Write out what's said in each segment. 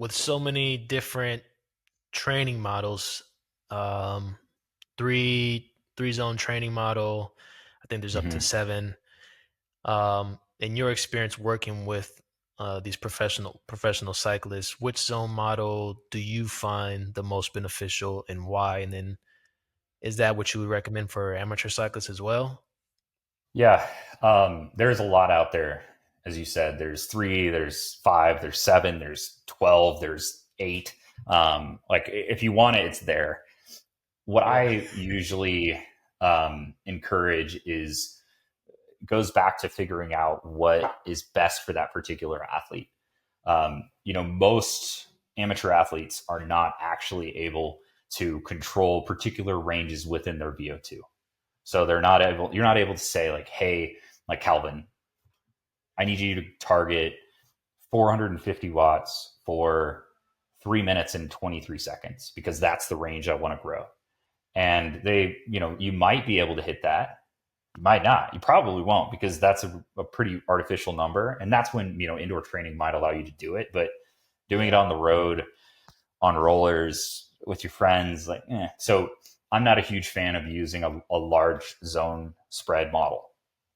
with so many different training models, um, three zone training model. I think there's up to hmm seven. In your experience working with these professional cyclists, which zone model do you find the most beneficial and why? And then is that what you would recommend for amateur cyclists as well? Yeah, there's a lot out there. As you said, there's three, there's five, there's seven, there's 12, there's eight. Like if you want it, it's there. What Yeah. I usually encourage is goes back to figuring out what is best for that particular athlete. Most amateur athletes are not actually able to control particular ranges within their VO2. So you're not able to say like, hey, like Calvin, I need you to target 450 watts for 3 minutes and 23 seconds because that's the range I want to grow. And you might be able to hit that. You might not. You probably won't because that's a pretty artificial number. And that's when, indoor training might allow you to do it. But doing it Yeah. on the road, on rollers with your friends, like, So I'm not a huge fan of using a large zone spread model.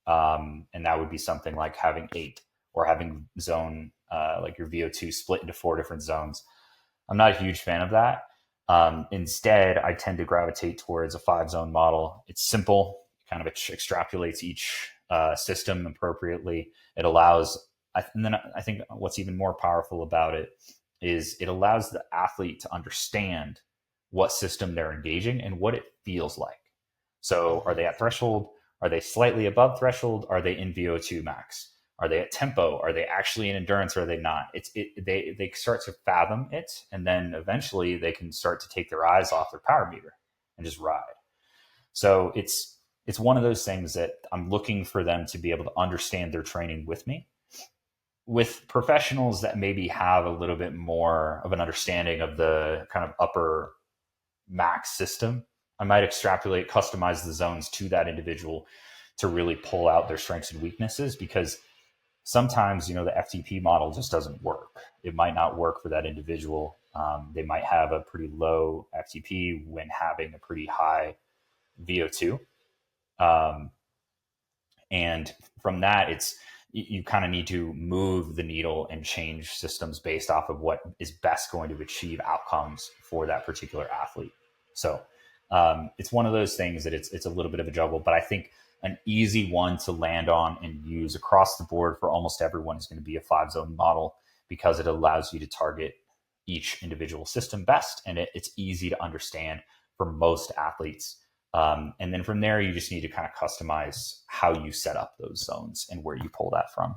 And that would be something like having eight or having zone, like your VO2 split into four different zones. I'm not a huge fan of that. Instead, I tend to gravitate towards a five zone model. It's simple, kind of extrapolates each system appropriately. It allows, and then I think what's even more powerful about it is it allows the athlete to understand what system they're engaging and what it feels like. So, are Mhm. they at threshold? Are they slightly above threshold? Are they in VO2 max? Are they at tempo? Are they actually in endurance or are they not? They start to fathom it, and then eventually they can start to take their eyes off their power meter and just ride. So it's one of those things that I'm looking for them to be able to understand their training with me. With professionals that maybe have a little bit more of an understanding of the kind of upper max system, I might extrapolate, customize the zones to that individual to really pull out their strengths and weaknesses because sometimes the FTP model just doesn't work. It might not work for that individual. They might have a pretty low FTP when having a pretty high VO2. Um, and from that, you kind of need to move the needle and change systems based off of what is best going to achieve outcomes for that particular athlete. So it's one of those things that it's a little bit of a juggle, but I think an easy one to land on and use across the board for almost everyone is going to be a five zone model because it allows you to target each individual system best, and it's easy to understand for most athletes. And then from there, you just need to kind of customize how you set up those zones and where you pull that from.